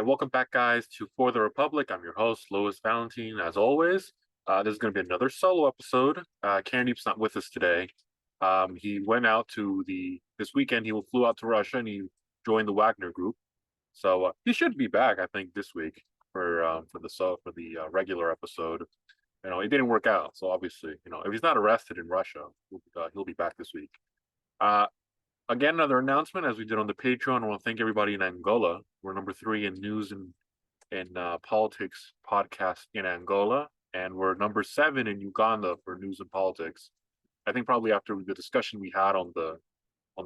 welcome back, guys, to For the Republic. I'm your host, Louis Valentine, as always. This is going to be another solo episode. Candy's not with us today. He went out to this weekend. He flew out to Russia and he joined the Wagner Group. So he should be back, I think, this week for the regular episode. It didn't work out, so obviously, if he's not arrested in Russia, he'll be back this week. Uh, Again, another announcement as we did on the Patreon. I want to thank everybody in Angola. We're number 3 in news and politics podcast in Angola, and we're number 7 in Uganda for news and politics. I think probably after the discussion we had on the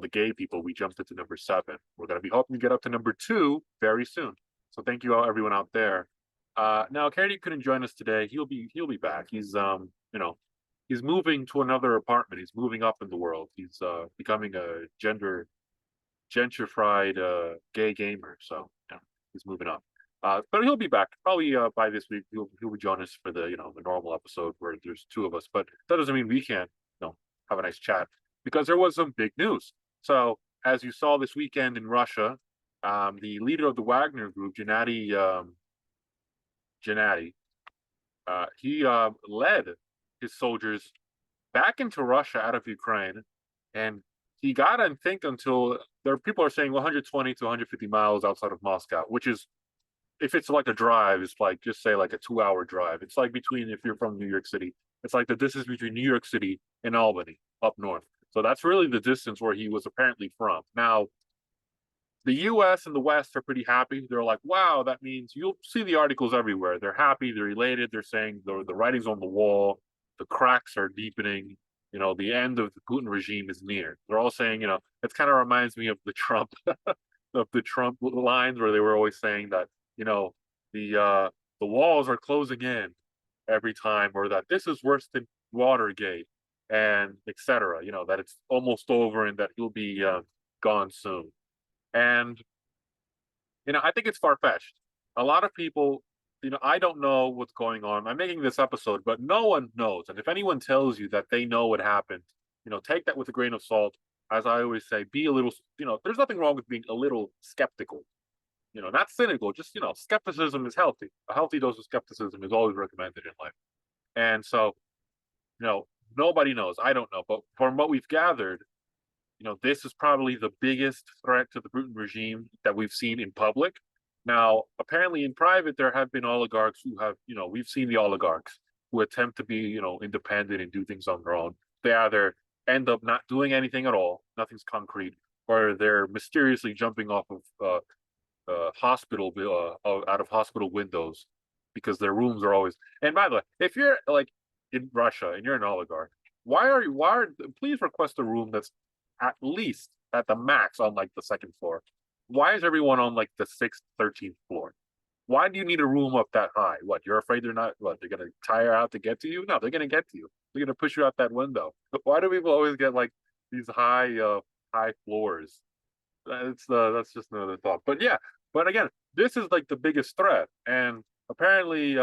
gay people, we jumped into number 7. We're going to be hoping to get up to number 2 very soon. So thank you all, everyone out there. Now, Kennedy couldn't join us today. He'll be back. He's moving to another apartment. He's moving up in the world. He's becoming a gentrified gay gamer. So yeah, he's moving up. But he'll be back probably by this week. He'll be joining us for the normal episode where there's 2 of us. But that doesn't mean we can't have a nice chat because there was some big news. So as you saw this weekend in Russia, the leader of the Wagner Group, Gennady, he led his soldiers back into Russia out of Ukraine, and he got, I think, until there people are saying 120 to 150 miles outside of Moscow, which is, if it's like a drive, it's like, just say like a 2-hour drive. It's like between, if you're from New York City, it's like the distance between New York City and Albany up north. So that's really the distance where he was apparently from. Now, the US and the West are pretty happy. They're like, wow, that means you'll see the articles everywhere. They're happy, they're elated, they're saying the writing's on the wall, the cracks are deepening, the end of the Putin regime is near. They're all saying, it kind of reminds me of the Trump of the Trump lines where they were always saying that, the walls are closing in every time, or that this is worse than Watergate, and etc. That it's almost over and that he'll be gone soon. And I think it's far-fetched. A lot of people, I don't know what's going on. I'm making this episode, but no one knows. And if anyone tells you that they know what happened, take that with a grain of salt. As I always say, be a little, there's nothing wrong with being a little skeptical. Not cynical, just, skepticism is healthy. A healthy dose of skepticism is always recommended in life. And so, nobody knows. I don't know. But from what we've gathered, this is probably the biggest threat to the Putin regime that we've seen in public. Now, apparently in private, there have been oligarchs who have, we've seen the oligarchs who attempt to be, independent and do things on their own. They either end up not doing anything at all, nothing's concrete, or they're mysteriously jumping off of out of hospital windows because their rooms are always. And by the way, if you're like in Russia and you're an oligarch, please request a room that's at least at the max on like the 2nd floor. Why is everyone on like the 6th, 13th floor? Why do you need a room up that high? What, you're afraid they're going to tire out to get to you? No, they're going to get to you. They're going to push you out that window. But why do people always get like these high floors? That's just another thought. But yeah, but again, this is like the biggest threat. And apparently,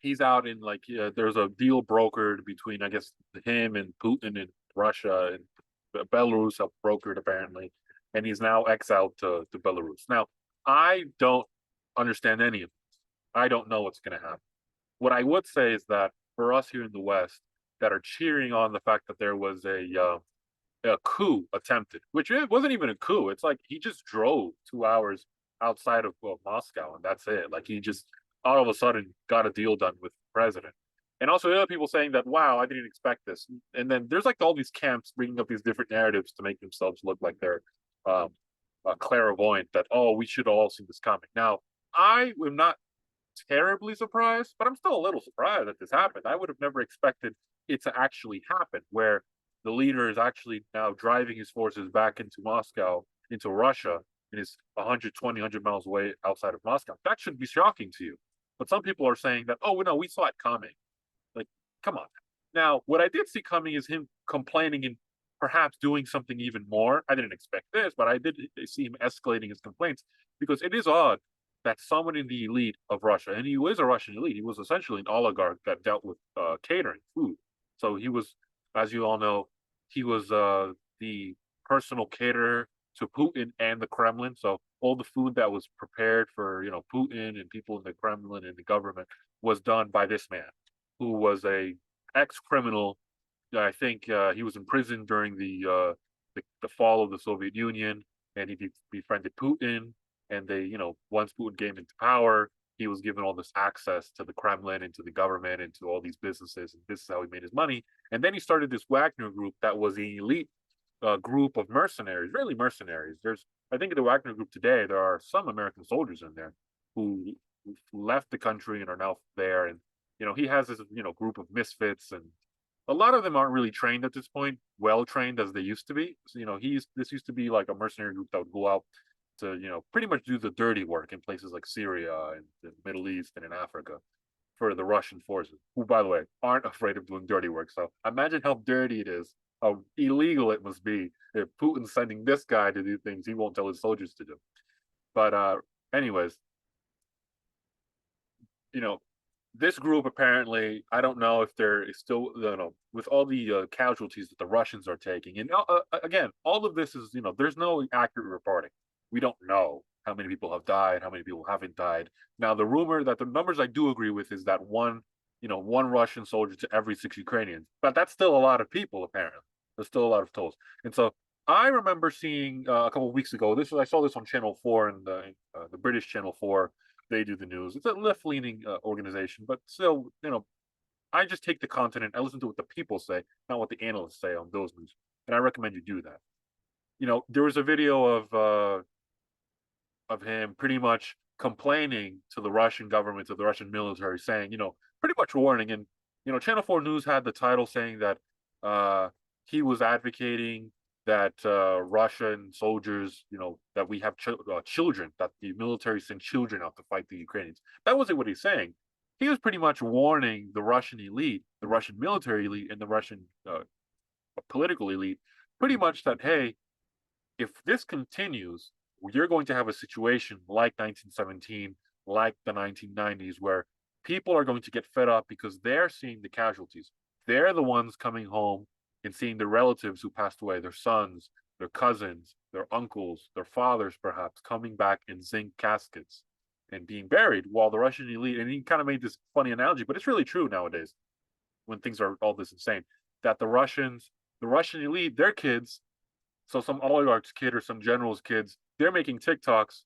he's out in like, there's a deal brokered between, I guess, him and Putin and Russia, and Belarus have brokered apparently, and he's now exiled to Belarus. Now, I don't understand any of this. I don't know what's going to happen. What I would say is that for us here in the West that are cheering on the fact that there was a coup attempted, which it wasn't even a coup. It's like he just drove 2 hours outside of Moscow, and that's it. Like he just all of a sudden got a deal done with the president. And also there are people saying that, wow, I didn't expect this. And then there's like all these camps bringing up these different narratives to make themselves look like they're clairvoyant, that, oh, we should all see this coming. Now, I am not terribly surprised, but I'm still a little surprised that this happened. I would have never expected it to actually happen, where the leader is actually now driving his forces back into Moscow, into Russia, and is 120, 100 miles away outside of Moscow. That should be shocking to you. But some people are saying that, oh, no, we saw it coming. Like, come on. Now, what I did see coming is him complaining and perhaps doing something even more. I didn't expect this, but I did see him escalating his complaints, because it is odd that someone in the elite of Russia, and he was a Russian elite, he was essentially an oligarch that dealt with catering, food. So he was, as you all know, he was the personal caterer to Putin and the Kremlin. So all the food that was prepared for Putin and people in the Kremlin and the government was done by this man, who was a ex-criminal. I think he was in prison during the fall of the Soviet Union, and he befriended Putin. And they, once Putin came into power, he was given all this access to the Kremlin and to the government and to all these businesses, and this is how he made his money. And then he started this Wagner group that was the elite group of mercenaries, really mercenaries. I think in the Wagner group today, there are some American soldiers in there who left the country and are now there. And he has this group of misfits, and a lot of them aren't really trained at this point, well trained as they used to be. So, this used to be like a mercenary group that would go out to pretty much do the dirty work in places like Syria and the Middle East and in Africa for the Russian forces, who, by the way, aren't afraid of doing dirty work. So imagine how dirty it is, how illegal it must be if Putin's sending this guy to do things he won't tell his soldiers to do. But anyways, you know, this group apparently, I don't know if they're still, with all the casualties that the Russians are taking. And again, all of this is, there's no accurate reporting. We don't know how many people have died, how many people haven't died. Now, the rumor that the numbers I do agree with is that one Russian soldier to every 6 Ukrainians, but that's still a lot of people. Apparently, there's still a lot of tolls. And so I remember seeing a couple of weeks ago. I saw this on Channel 4 and the British Channel 4. They do the news. It's a left-leaning organization, but still, I just take the content. I listen to what the people say, not what the analysts say on those news, and I recommend you do that. There was a video of him pretty much complaining to the Russian government, to the Russian military, saying, pretty much warning. And Channel 4 News had the title saying that he was advocating that Russian soldiers, that we have children, that the military send children out to fight the Ukrainians. That wasn't what he's saying. He was pretty much warning the Russian elite, the Russian military elite, and the Russian political elite, pretty much that, hey, if this continues, you're going to have a situation like 1917, like the 1990s, where people are going to get fed up because they're seeing the casualties. They're the ones coming home and seeing their relatives who passed away, their sons, their cousins, their uncles, their fathers, perhaps, coming back in zinc caskets and being buried, while the Russian elite, and he kind of made this funny analogy, but it's really true nowadays when things are all this insane, that the Russian elite, their kids, so some oligarch's kid or some general's kids, they're making TikToks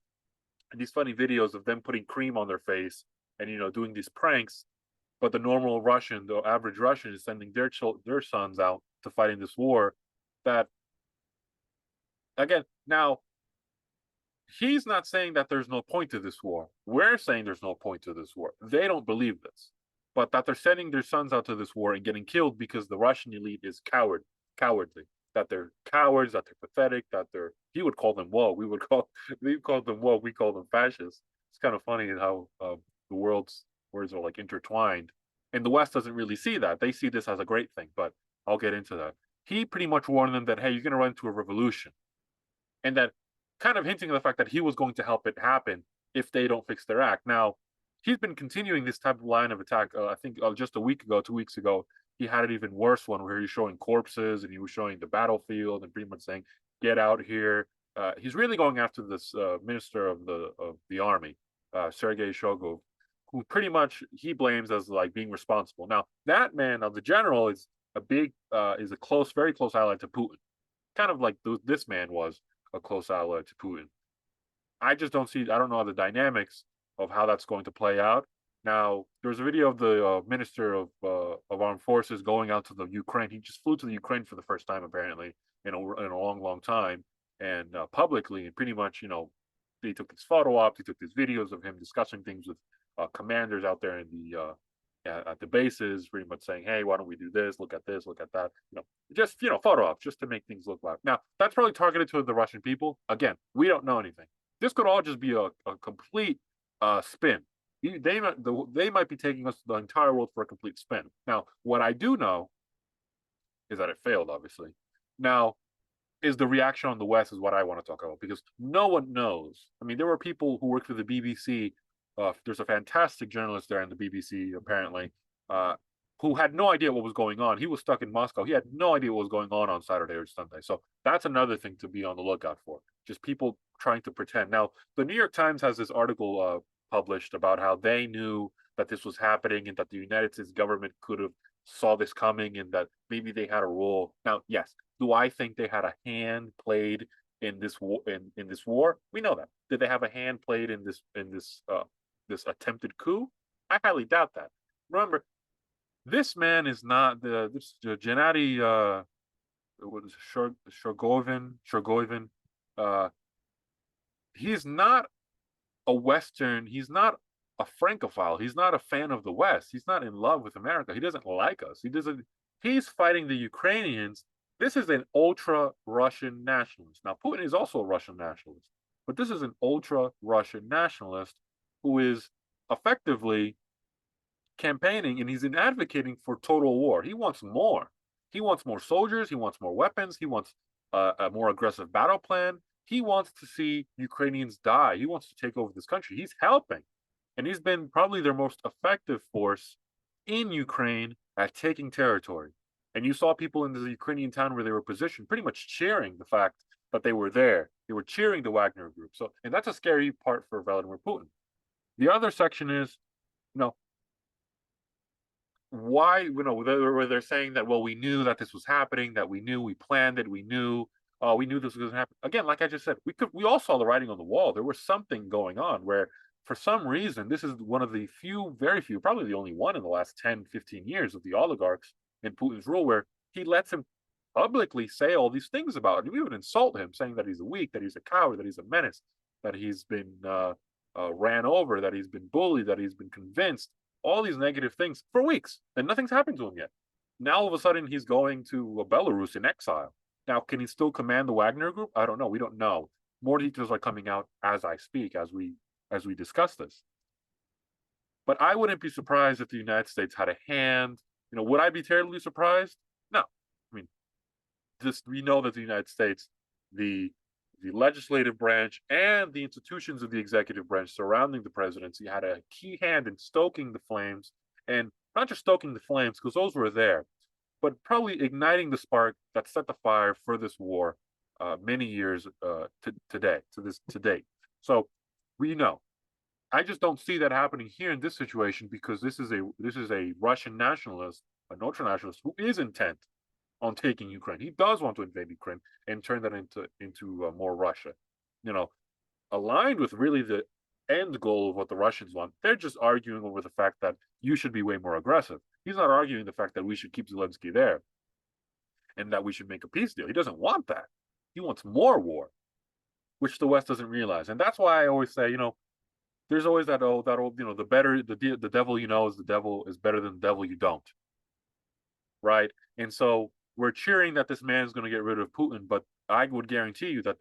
and these funny videos of them putting cream on their face and doing these pranks. But the normal Russian, the average Russian, is sending their sons out to fight in this war. That, again, now he's not saying that there's no point to this war. We're saying there's no point to this war. They don't believe this, but that they're sending their sons out to this war and getting killed because the Russian elite is cowardly. That they're cowards, that they're pathetic, that he would call them woke. We call them woke. We call them fascists. It's kind of funny how the world's words are like intertwined, and the West doesn't really see that. They see this as a great thing, but I'll get into that. He pretty much warned them that, hey, you're going to run into a revolution, and that kind of hinting at the fact that he was going to help it happen if they don't fix their act. Now, he's been continuing this type of line of attack. I think just a week ago, 2 weeks ago, he had an even worse one where he was showing corpses and he was showing the battlefield and pretty much saying, "Get out here." He's really going after this minister of the army, Sergei Shoigu, who pretty much he blames as like being responsible. Now, that man, the general, is a very close ally to Putin, kind of like this man was a close ally to Putin. I don't know the dynamics of how that's going to play out. Now, there's a video of the Minister of Armed Forces going out to the Ukraine. He just flew to the Ukraine for the first time, apparently, in a long, long time, and publicly, and pretty much, they took these photo ops, they took these videos of him discussing things with commanders out there in at the bases, pretty much saying, "Hey, why don't we do this? Look at this, look at that." Just photo ops, just to make things look like. Now, that's probably targeted to the Russian people. Again, we don't know anything. This could all just be a complete spin. They might be taking us the entire world for a complete spin. Now, what I do know is that it failed, obviously. Now, is the reaction on the West is what I want to talk about, because no one knows. I mean, there were people who worked for the BBC. There's a fantastic journalist there in the BBC, apparently, who had no idea what was going on. He was stuck in Moscow. He had no idea what was going on Saturday or Sunday. So that's another thing to be on the lookout for. Just people trying to pretend. Now, the New York Times has this article published about how they knew that this was happening and that the United States government could have saw this coming and that maybe they had a role. Now, yes, do I think they had a hand played in this war? In this war, we know that. Did they have a hand played in this attempted coup? I highly doubt that. Remember, this man is not this Gennady what is it, Shurgovin. Uh, he's not a Western. He's not a Francophile. He's not a fan of the West. He's not in love with America. He doesn't like us. He doesn't. He's fighting the Ukrainians. This is an ultra Russian nationalist. Now, Putin is also a Russian nationalist, but this is an ultra Russian nationalist who is effectively campaigning and he's advocating for total war. He wants more. He wants more soldiers. He wants more weapons. He wants a more aggressive battle plan. He wants to see Ukrainians die. He wants to take over this country. He's helping. And he's been probably their most effective force in Ukraine at taking territory. And you saw people in the Ukrainian town where they were positioned pretty much cheering the fact that they were there. They were cheering the Wagner group. So, and that's a scary part for Vladimir Putin. The other section is, you know, why, you know, where they're saying that, well, we knew that this was happening, that we knew, we planned it, we knew this was going to happen. Again, like I just said, we all saw the writing on the wall. There was something going on where for some reason, this is one of the few, very few, probably the only one in the last 10, 15 years of the oligarchs in Putin's rule where he lets him publicly say all these things about him. We would insult him, saying that he's a weak, that he's a coward, that he's a menace, that he's been ran over, that he's been bullied, that he's been convinced, all these negative things for weeks, and nothing's happened to him yet. Now all of a sudden he's going to Belarus in exile. Now, can he still command the Wagner group? I don't know. We don't know. More details are coming out as I speak, as we discuss this. But I wouldn't be surprised if the United States had a hand. You know, would I be terribly surprised? No. I mean, we know that the United States, the legislative branch and the institutions of the executive branch surrounding the presidency had a key hand in stoking the flames, and not just stoking the flames because those were there, but probably igniting the spark that set the fire for this war many years to date. So we know. I just don't see that happening here in this situation because this is a Russian nationalist, an ultra nationalist who is intent on taking Ukraine. He does want to invade Ukraine and turn that into more Russia. You know, aligned with really the end goal of what the Russians want. They're just arguing over the fact that you should be way more aggressive. He's not arguing the fact that we should keep Zelensky there and that we should make a peace deal. He doesn't want that. He wants more war, which the West doesn't realize. And that's why I always say, you know, there's always that old, you know, the devil you know is better than the devil you don't. Right? And so we're cheering that this man is going to get rid of Putin, but I would guarantee you that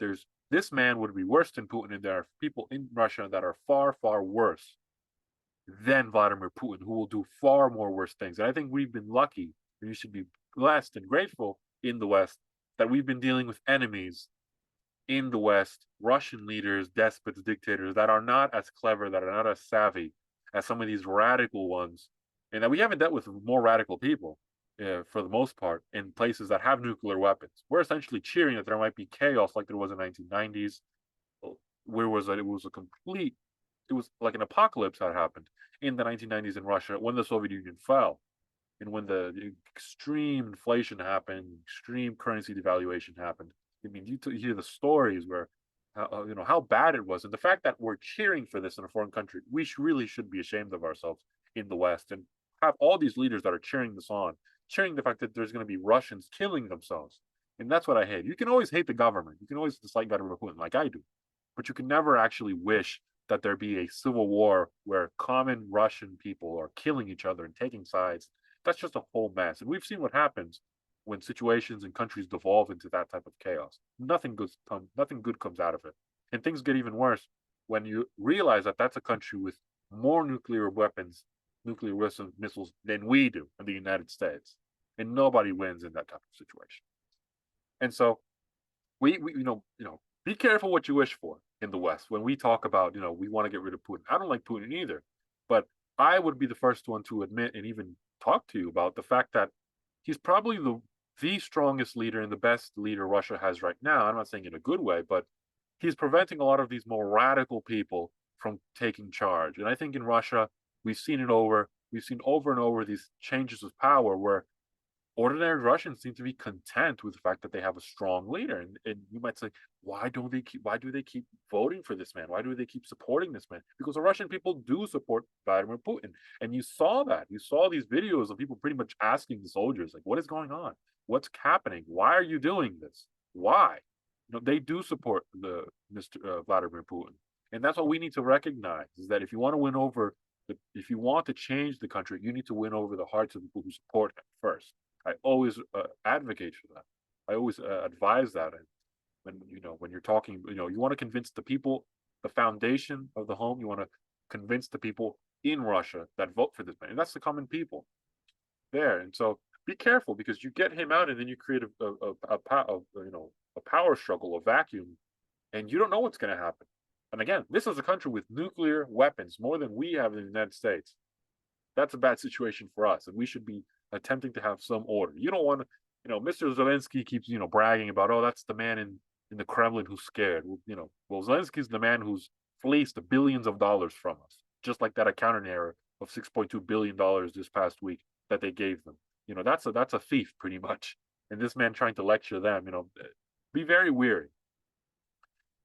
this man would be worse than Putin, and there are people in Russia that are far, far worse than Vladimir Putin, who will do far more worse things. And I think we've been lucky, and you should be blessed and grateful in the West that we've been dealing with enemies in the West, Russian leaders, despots, dictators that are not as clever, that are not as savvy as some of these radical ones, and that we haven't dealt with more radical people for the most part in places that have nuclear weapons. We're essentially cheering that there might be chaos like there was in the 1990s, where it was like an apocalypse had happened in the 1990s in Russia when the Soviet Union fell. And when the extreme inflation happened, extreme currency devaluation happened. I mean, you hear the stories where, you know, how bad it was, and the fact that we're cheering for this in a foreign country, we really should be ashamed of ourselves in the West, and have all these leaders that are cheering this on, cheering the fact that there's going to be Russians killing themselves, and that's what I hate. You can always hate the government, you can always dislike Vladimir Putin, like I do, but you can never actually wish that there be a civil war where common Russian people are killing each other and taking sides. That's just a whole mess, and we've seen what happens when situations and countries devolve into that type of chaos. Nothing good comes out of it. And things get even worse when you realize that that's a country with more nuclear missiles than we do in the United States. And nobody wins in that type of situation. And so we be careful what you wish for in the West. When we talk about, you know, we want to get rid of Putin. I don't like Putin either, but I would be the first one to admit and even talk to you about the fact that he's probably the strongest leader and the best leader Russia has right now. I'm not saying in a good way, but he's preventing a lot of these more radical people from taking charge. And I think in Russia, we've seen over and over these changes of power where ordinary Russians seem to be content with the fact that they have a strong leader. And you might say, why do they keep voting for this man? Why do they keep supporting this man? Because the Russian people do support Vladimir Putin. And you saw that. You saw these videos of people pretty much asking the soldiers, like, what is going on? What's happening? Why are you doing this? Why? They do support the Mr. Vladimir Putin. And that's what we need to recognize is that if you want to win over if you want to change the country, you need to win over the hearts of the people who support him first. I always advocate for that. I always advise that. And when you're talking, you want to convince the people, the foundation of the home. You want to convince the people in Russia that vote for this man, and that's the common people there. And so be careful because you get him out, and then you create a power struggle, a vacuum, and you don't know what's going to happen. And again, this is a country with nuclear weapons, more than we have in the United States. That's a bad situation for us, and we should be attempting to have some order. You don't want to, Mr. Zelensky keeps, bragging about, oh, that's the man in the Kremlin who's scared. Well, Zelensky's the man who's fleeced billions of dollars from us, just like that accounting error of $6.2 billion this past week that they gave them. That's a thief pretty much. And this man trying to lecture them, be very weary.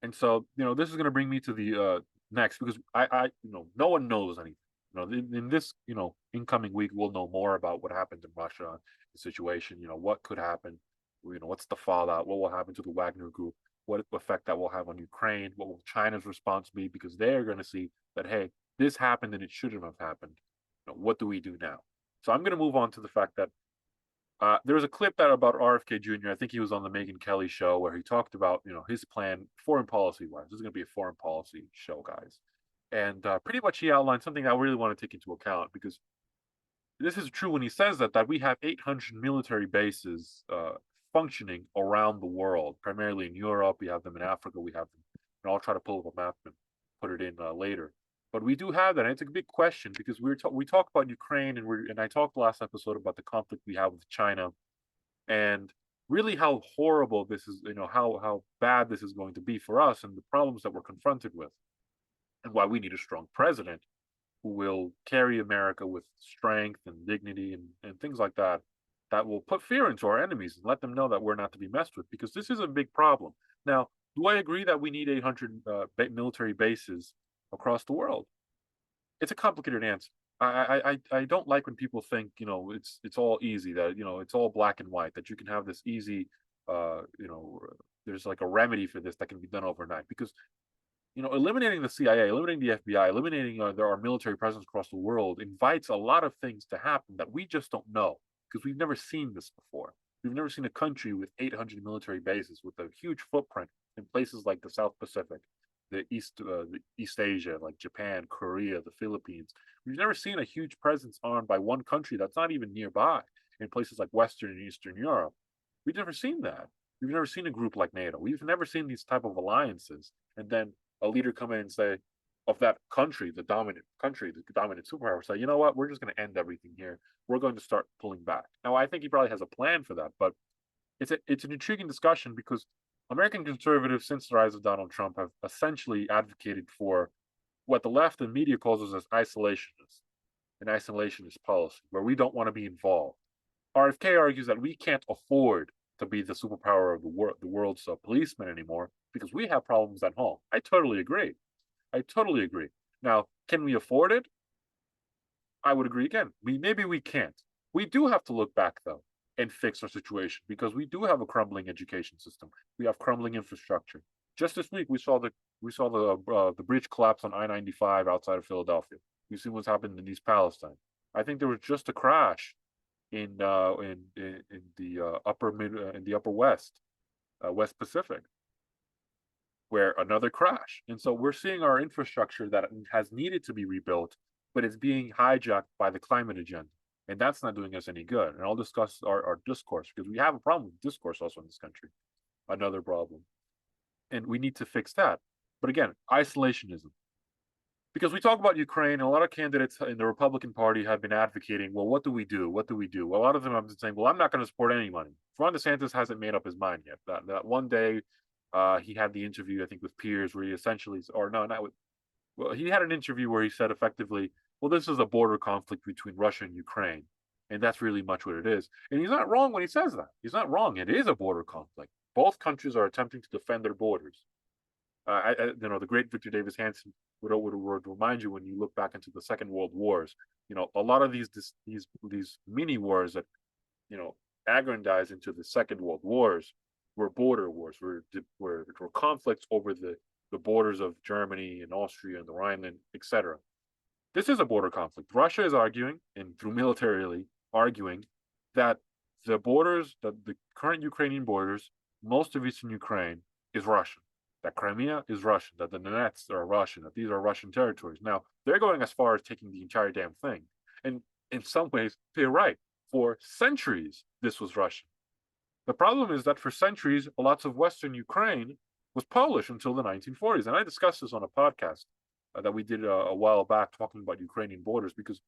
And so, this is going to bring me to the next because no one knows anything. In this, incoming week, we'll know more about what happened in Russia, the situation. What could happen. What's the fallout? What will happen to the Wagner Group? What effect that will have on Ukraine? What will China's response be? Because they're going to see that, hey, this happened and it shouldn't have happened. What do we do now? So I'm going to move on to the fact that there was a clip that about RFK Jr. I think he was on the Megyn Kelly show where he talked about his plan foreign policy wise. This is going to be a foreign policy show, guys, and pretty much he outlined something I really want to take into account because this is true when he says that we have 800 military bases functioning around the world, primarily in Europe. We have them in Africa. We have them, and I'll try to pull up a map and put it in later. But we do have that, and it's a big question because we talk about Ukraine, and I talked last episode about the conflict we have with China, and really how horrible this is, how bad this is going to be for us, and the problems that we're confronted with, and why we need a strong president who will carry America with strength and dignity and things like that, that will put fear into our enemies and let them know that we're not to be messed with, because this is a big problem. Now, do I agree that we need 800 military bases across the world? It's a complicated answer. I don't like when people think it's all easy, that it's all black and white, that you can have this easy there's like a remedy for this that can be done overnight, because eliminating the CIA, eliminating the FBI, eliminating our military presence across the world invites a lot of things to happen that we just don't know because we've never seen this before. We've never seen a country with 800 military bases with a huge footprint in places like the South Pacific, the East Asia, like Japan, Korea, the Philippines. We've never seen a huge presence on by one country that's not even nearby in places like Western and Eastern Europe. We've never seen that. We've never seen a group like NATO. We've never seen these type of alliances. And then a leader come in and say, of that country, the dominant superpower, say, you know what, we're just going to end everything here. We're going to start pulling back. Now, I think he probably has a plan for that, but it's an intriguing discussion because American conservatives, since the rise of Donald Trump, have essentially advocated for what the left and media calls us as an isolationist policy, where we don't want to be involved. RFK argues that we can't afford to be the superpower of the world's policeman anymore because we have problems at home. I totally agree. Now, can we afford it? I would agree again. Maybe we can't. We do have to look back though and fix our situation because we do have a crumbling education system. We have crumbling infrastructure. Just this week, we saw the bridge collapse on I-95 outside of Philadelphia. We've seen what's happened in East Palestine. I think there was just a crash in the upper West, West Pacific, where another crash. And so we're seeing our infrastructure that has needed to be rebuilt, but it's being hijacked by the climate agenda. And that's not doing us any good. And I'll discuss our discourse because we have a problem with discourse also in this country. Another problem. And we need to fix that. But again, isolationism. Because we talk about Ukraine, and a lot of candidates in the Republican Party have been advocating, well, what do we do? What do we do? Well, a lot of them have been saying, well, I'm not going to support any money. Ron DeSantis hasn't made up his mind yet. That one day He had the interview, I think, with Piers, where he essentially, or no, not with, well, he had an interview where he said effectively, well, this is a border conflict between Russia and Ukraine. And that's really much what it is. And he's not wrong when he says that. He's not wrong. It is a border conflict. Both countries are attempting to defend their borders. The great Victor Davis Hanson would remind you when you look back into the Second World Wars. A lot of these mini wars that aggrandized into the Second World Wars were border wars, were conflicts over the borders of Germany and Austria and the Rhineland, etc. This is a border conflict. Russia is arguing, and through militarily arguing, that the current Ukrainian borders, most of eastern Ukraine is Russian. That Crimea is Russian. That the Donets are Russian. That these are Russian territories. Now they're going as far as taking the entire damn thing, and in some ways they're right. For centuries, this was Russian. The problem is that for centuries, lots of Western Ukraine was Polish until the 1940s. And I discussed this on a podcast that we did a while back talking about Ukrainian borders, because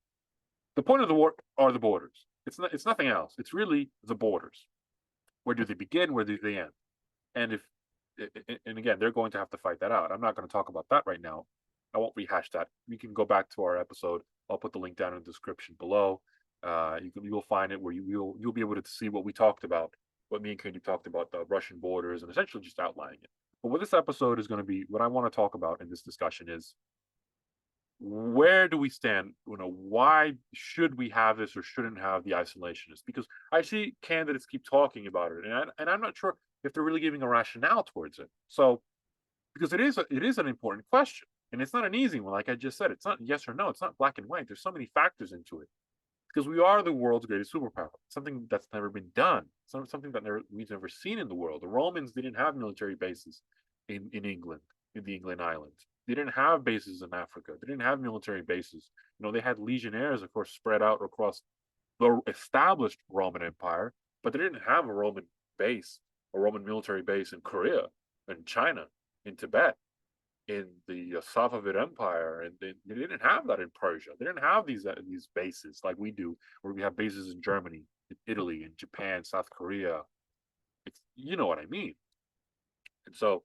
the point of the war are the borders. It's nothing else. It's really the borders. Where do they begin? Where do they end? And again, they're going to have to fight that out. I'm not going to talk about that right now. I won't rehash that. You can go back to our episode. I'll put the link down in the description below. You'll find it where you'll be able to see what we talked about, what me and Katie talked about, the Russian borders, and essentially just outlining it. But what this episode is going to be, what I want to talk about in this discussion is, where do we stand? Why should we have this or shouldn't have the isolationists? Because I see candidates keep talking about it, and I'm not sure if they're really giving a rationale towards it. So, because it is an important question, and it's not an easy one. Like I just said, it's not yes or no. It's not black and white. There's so many factors into it, because we are the world's greatest superpower. Something that's never been done. Something that we've never seen in the world. The Romans didn't have military bases in England, in the England Islands. They didn't have bases in Africa. They didn't have military bases. They had legionnaires, of course, spread out across the established Roman Empire, but they didn't have a Roman base, a Roman military base in Korea, in China, in Tibet, in the Safavid Empire, and they didn't have that in Persia. They didn't have these bases like we do, where we have bases in Germany, in Italy, in Japan, South Korea. You know what I mean. And so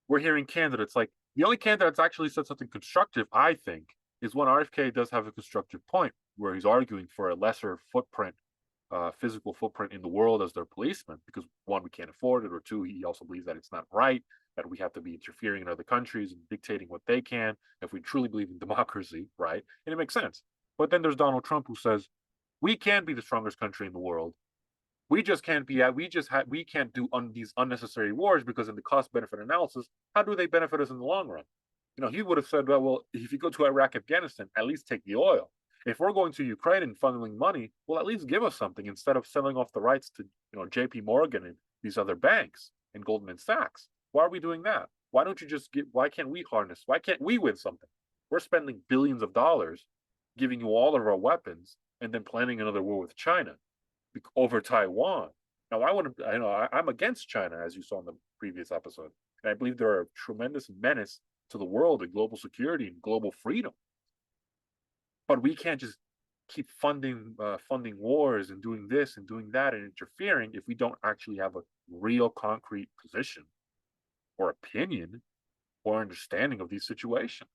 we're hearing candidates like, the only candidate that's actually said something constructive, I think, is when RFK does have a constructive point, where he's arguing for a lesser footprint, physical footprint in the world as their policeman, because one, we can't afford it, or two, he also believes that it's not right, that we have to be interfering in other countries and dictating what they can if we truly believe in democracy, right? And it makes sense. But then there's Donald Trump, who says, we can be the strongest country in the world. We just can't be at. We can't do these unnecessary wars, because in the cost benefit analysis, how do they benefit us in the long run? He would have said, well, if you go to Iraq, Afghanistan, at least take the oil. If we're going to Ukraine and funneling money, well, at least give us something instead of selling off the rights to J.P. Morgan and these other banks and Goldman Sachs. Why are we doing that? Why don't you just why can't we harness? Why can't we win something? We're spending billions of dollars giving you all of our weapons and then planning another war with China over Taiwan. Now, I'm against China, as you saw in the previous episode, and I believe they're a tremendous menace to the world and global security and global freedom. But we can't just keep funding wars and doing this and doing that and interfering if we don't actually have a real concrete position or opinion or understanding of these situations.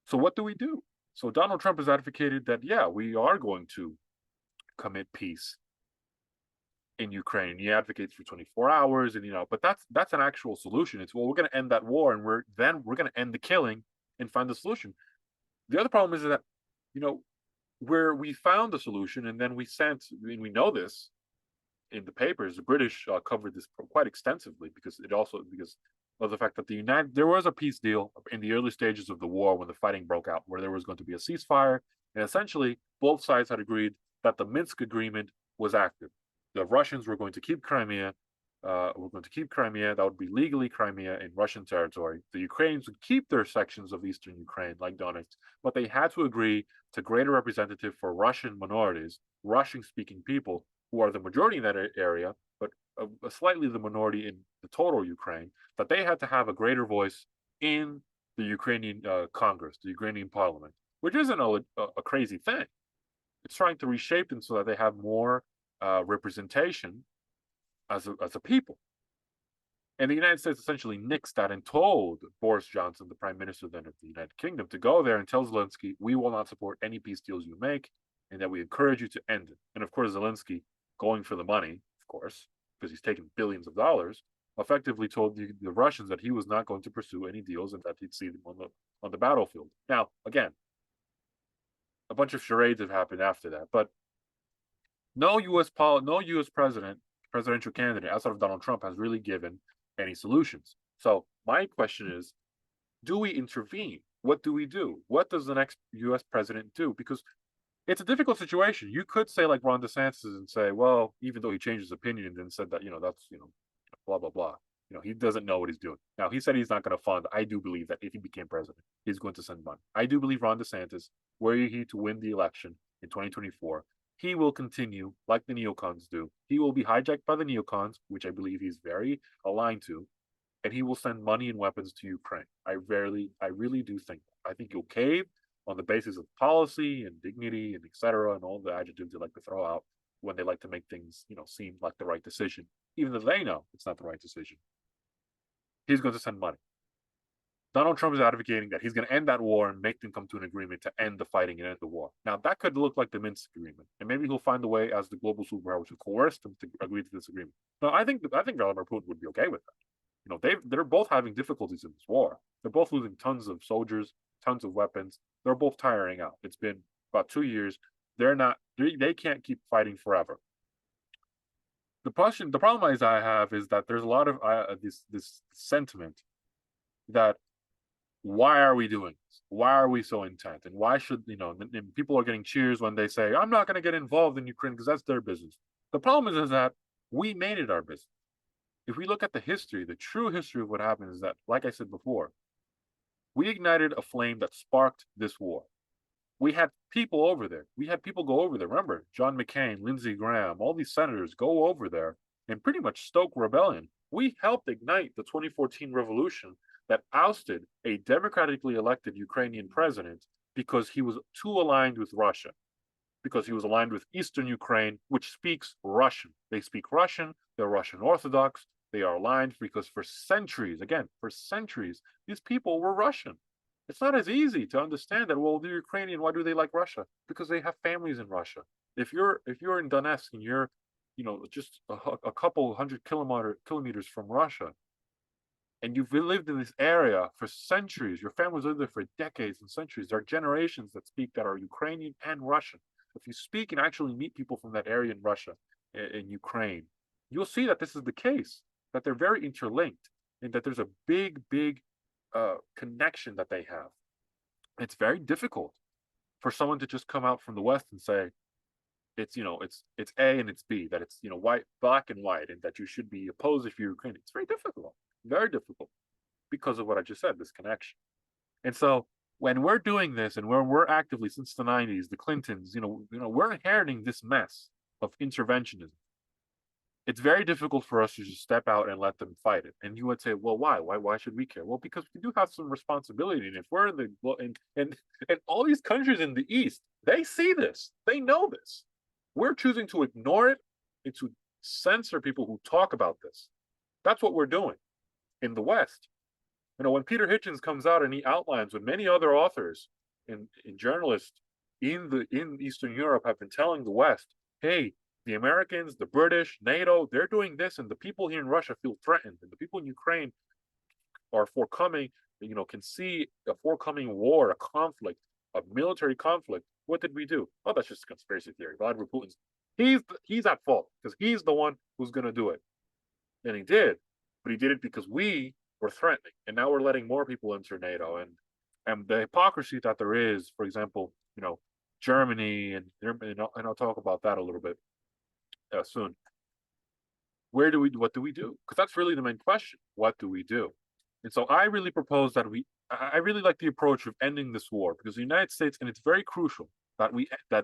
So what do we do? So Donald Trump has advocated that, yeah, we are going to commit peace in Ukraine. He advocates for 24 hours, and but that's an actual solution. It's, well, we're going to end that war, and we're going to end the killing and find the solution. The other problem is that where we found the solution, and then we know this in the papers. The British covered this quite extensively, because of the fact that there was a peace deal in the early stages of the war when the fighting broke out, where there was going to be a ceasefire, and essentially both sides had agreed that the Minsk agreement was active. The Russians were going to keep Crimea. That would be legally Crimea in Russian territory. The Ukrainians would keep their sections of eastern Ukraine, like Donetsk, but they had to agree to greater representative for Russian minorities, Russian-speaking people, who are the majority in that area, but slightly the minority in the total Ukraine, that they had to have a greater voice in the Ukrainian Congress, the Ukrainian parliament, which isn't a crazy thing. It's trying to reshape them so that they have more representation as a people. And the United States essentially nixed that and told Boris Johnson, the Prime Minister then of the United Kingdom, to go there and tell Zelensky, we will not support any peace deals you make, and that we encourage you to end it. And of course, Zelensky, going for the money, of course, because he's taken billions of dollars, effectively told the Russians that he was not going to pursue any deals and that he'd see them on the battlefield. Now, again, a bunch of charades have happened after that, but no U.S. presidential candidate outside of Donald Trump has really given any solutions. So my question is, do we intervene? What do we do? What does the next U.S. president do? Because it's a difficult situation. You could say like Ron DeSantis and say, well, even though he changed his opinion and then said that, that's, blah, blah, blah. He doesn't know what he's doing. Now, he said he's not going to fund. I do believe that if he became president, he's going to send money. I do believe Ron DeSantis, were he to win the election in 2024, he will continue like the neocons do. He will be hijacked by the neocons, which I believe he's very aligned to, and he will send money and weapons to Ukraine. I really do think that. I think he'll cave on the basis of policy and dignity and etc. and all the adjectives they like to throw out when they like to make things, seem like the right decision, even though they know it's not the right decision. He's going to send money. Donald Trump is advocating that he's going to end that war and make them come to an agreement to end the fighting and end the war. Now, that could look like the Minsk agreement, and maybe he'll find a way as the global superpower to coerce them to agree to this agreement. Now, I think Vladimir Putin would be okay with that. They're both having difficulties in this war. They're both losing tons of soldiers, tons of weapons. They're both tiring out. It's been about 2 years. They can't keep fighting forever. The problem I have is that there's a lot of this sentiment that why are we doing this? Why are we so intent? And why should, and people are getting cheers when they say, I'm not going to get involved in Ukraine because that's their business. The problem is that we made it our business. If we look at the history, the true history of what happened is that, like I said before, we ignited a flame that sparked this war. We had people over there. We had people go over there. Remember, John McCain, Lindsey Graham, all these senators go over there and pretty much stoke rebellion. We helped ignite the 2014 revolution that ousted a democratically elected Ukrainian president because he was too aligned with Russia, because he was aligned with Eastern Ukraine, which speaks Russian. They speak Russian, they're Russian Orthodox, they are aligned because for centuries, these people were Russian. It's not as easy to understand that, well, they're Ukrainian, why do they like Russia? Because they have families in Russia. If you're in Donetsk and you're, just a couple hundred kilometers from Russia, and you've lived in this area for centuries, your family's lived there for decades and centuries, there are generations that are Ukrainian and Russian. If you speak and actually meet people from that area in Russia, in Ukraine, you'll see that this is the case, that they're very interlinked, and that there's a big connection that they have. It's very difficult for someone to just come out from the West and say it's A and it's B, that it's white, black and white, and that you should be opposed if you're Ukrainian. It's very difficult because of what I just said, this connection. And so when we're doing this, and when we're actively since the 90s, the Clintons, we're inheriting this mess of interventionism. It's very difficult for us to just step out and let them fight it. And you would say, well, why? Why should we care? Well, because we do have some responsibility. And if we're in and all these countries in the East, they see this, they know this. We're choosing to ignore it and to censor people who talk about this. That's what we're doing in the West. When Peter Hitchens comes out and he outlines what many other authors and journalists in Eastern Europe have been telling the West, hey, the Americans, the British, NATO, they're doing this, and the people here in Russia feel threatened, and the people in Ukraine are forthcoming, can see a forthcoming war, a conflict, a military conflict. What did we do? Oh, that's just a conspiracy theory. Vladimir Putin's he's at fault because he's the one who's going to do it, and he did, but he did it because we were threatening, and now we're letting more people enter NATO, and the hypocrisy that there is, for example, Germany, and I'll talk about that a little bit soon. What do we do? Because that's really the main question. What do we do? And so I really propose that I really like the approach of ending this war, because the United States, and it's very crucial that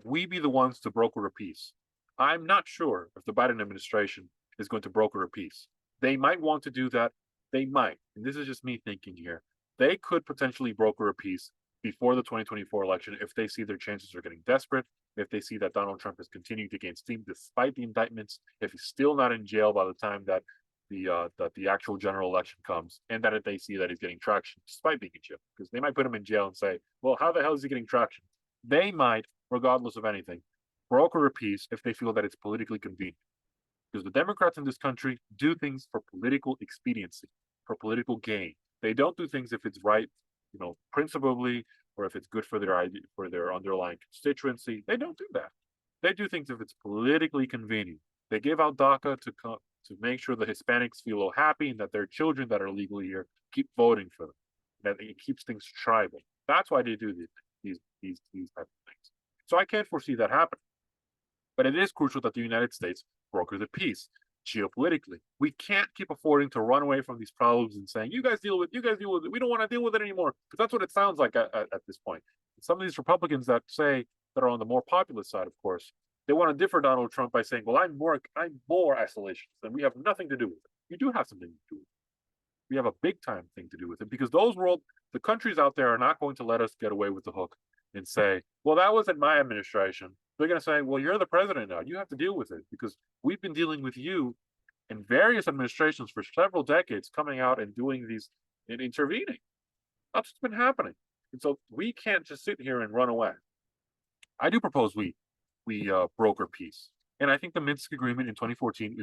we be the ones to broker a peace. I'm not sure if the Biden administration is going to broker a peace. They might want to do that. They might, and this is just me thinking here. They could potentially broker a peace before the 2024 election if they see their chances are getting desperate, if they see that Donald Trump is continuing to gain steam despite the indictments, if he's still not in jail by the time that the actual general election comes, and that they see that he's getting traction despite being in jail, because they might put him in jail and say, well, how the hell is he getting traction? They might, regardless of anything, broker a peace if they feel that it's politically convenient. Because the Democrats in this country do things for political expediency, for political gain. They don't do things if it's right, principally, or if it's good for their underlying constituency. They don't do that. They do things if it's politically convenient. They give out DACA to make sure the Hispanics feel happy and that their children that are legally here keep voting for them. That it keeps things tribal. That's why they do these type of things. So I can't foresee that happening. But it is crucial that the United States broker the peace geopolitically. We can't keep affording to run away from these problems and saying, you guys deal with it. We don't want to deal with it anymore. Because that's what it sounds like at this point. And some of these Republicans that are on the more populist side, of course, they want to differ Donald Trump by saying, well, I'm more isolationist and we have nothing to do with it. You do have something to do with it. We have a big time thing to do with it, because the countries out there are not going to let us get away with the hook and say, well, that wasn't my administration. They're going to say, well, you're the president now. You have to deal with it, because we've been dealing with you in various administrations for several decades, coming out and doing these and intervening. That's what's been happening. And so we can't just sit here and run away. I do propose we broker peace. And I think the Minsk agreement in 2014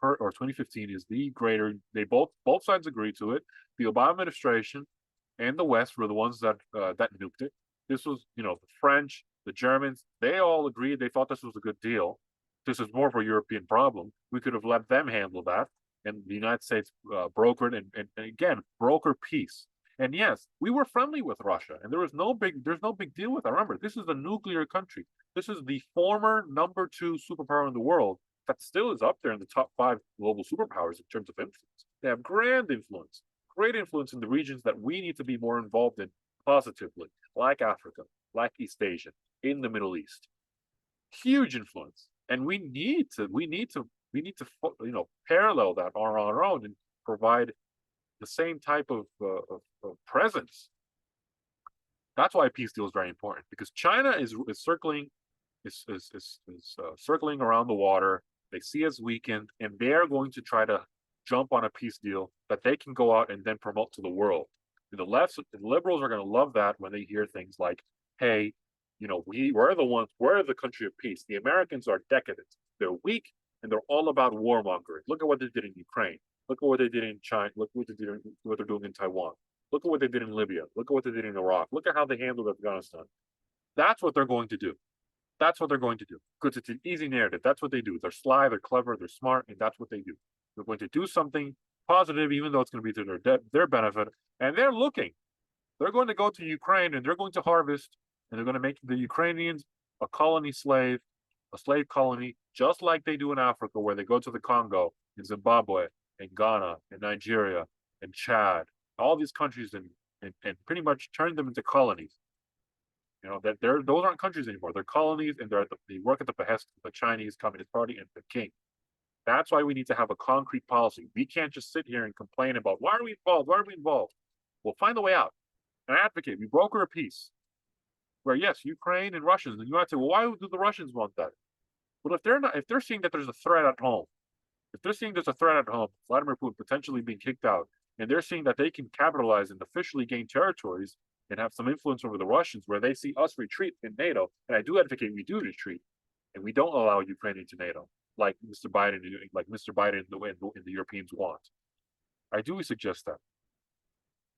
or 2015 is the greater. They both sides agreed to it. The Obama administration and the West were the ones that nuked it. This was, the French, the Germans, they all agreed. They thought this was a good deal. This is more of a European problem. We could have let them handle that. And the United States brokered and again, broker peace. And yes, we were friendly with Russia, and there's no big deal with it. Remember, this is a nuclear country. This is the former number 2 superpower in the world that still is up there in the top 5 global superpowers in terms of influence. They have great influence in the regions that we need to be more involved in positively, like Africa, like East Asia, in the Middle East. Huge influence, and we need to parallel that on our own and provide the same type of presence. That's why a peace deal is very important, because China is circling around the water. They see us weakened, and they're going to try to jump on a peace deal that they can go out and then promote to the world. And the liberals are going to love that when they hear things like, "Hey, we're the country of peace. The Americans are decadent. They're weak, and they're all about warmongering. Look at what they did in Ukraine. Look at what they did in China. Look what they're doing in Taiwan. Look at what they did in Libya. Look at what they did in Iraq. Look at how they handled Afghanistan." That's what they're going to do. That's what they're going to do, because it's an easy narrative. That's what they do. They're sly, they're clever, they're smart, and that's what they do. They're going to do something positive, even though it's going to be to their benefit. And they're looking. They're going to go to Ukraine, and they're going to harvest, and they're going to make the Ukrainians a slave colony, just like they do in Africa, where they go to the Congo, in Zimbabwe, and Ghana, and Nigeria, and Chad, all these countries, and pretty much turn them into colonies. Those aren't countries anymore. They're colonies, and they work at the behest of the Chinese Communist Party and the king. That's why we need to have a concrete policy. We can't just sit here and complain about, why are we involved? Why are we involved? We'll find a way out and advocate. We broker a peace where, yes, Ukraine and Russians, and you might say, well, why do the Russians want that? Well, if they're seeing that there's a threat at home, Vladimir Putin potentially being kicked out, and they're seeing that they can capitalize and officially gain territories and have some influence over the Russians, where they see us retreat in NATO, and I do advocate we do retreat, and we don't allow Ukraine into NATO, like Mr. Biden and the Europeans want. I do suggest that.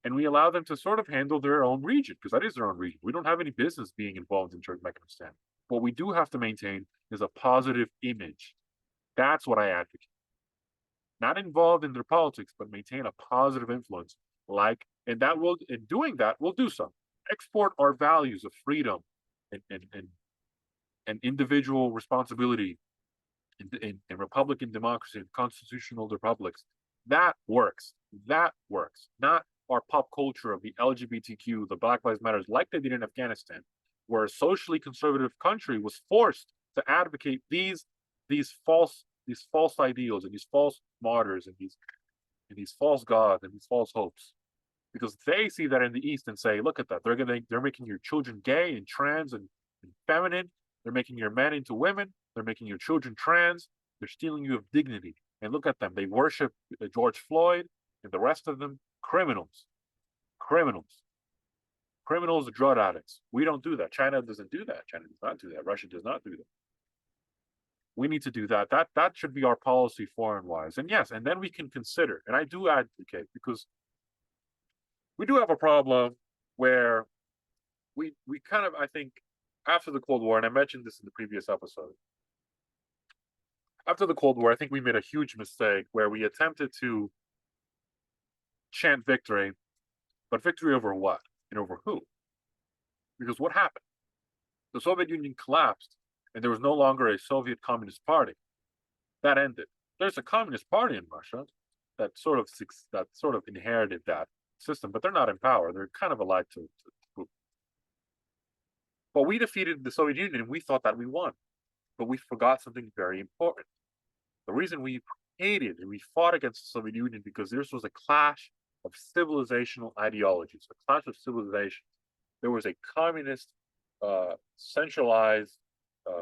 And we allow them to sort of handle their own region, because that is their own region. We don't have any business being involved in Turkmenistan. What we do have to maintain is a positive image. That's what I advocate. Not involved in their politics, but maintain a positive influence. In doing that, we'll do some. Export our values of freedom and individual responsibility in Republican democracy and constitutional republics. That works. Not our pop culture of the LGBTQ, the Black Lives Matters, like they did in Afghanistan, where a socially conservative country was forced to advocate these false ideals and these false martyrs and these false gods and these false hopes, because they see that in the East and say, look at that, they're making your children gay and trans and feminine. They're making your men into women. They're making your children trans. They're stealing you of dignity. And look at them. They worship George Floyd and the rest of them. Criminals. Criminals. Criminals, drug addicts. We don't do that. China doesn't do that. China does not do that. Russia does not do that. We need to do that. That should be our policy foreign wise. And yes, and then we can consider, and I do advocate because we do have a problem where we kind of, I think, after the Cold War, and I mentioned this in the previous episode, after the Cold War, I think we made a huge mistake where we attempted to chant victory, but victory over what? And over who? Because what happened? The Soviet Union collapsed, and there was no longer a Soviet Communist Party. That ended. There's a Communist Party in Russia that sort of inherited that system, but they're not in power. They're kind of allied to Putin. But we defeated the Soviet Union, and we thought that we won. But we forgot something very important. The reason we hated and we fought against the Soviet Union because this was a clash of civilizational ideologies, a clash of civilizations. There was a communist, centralized,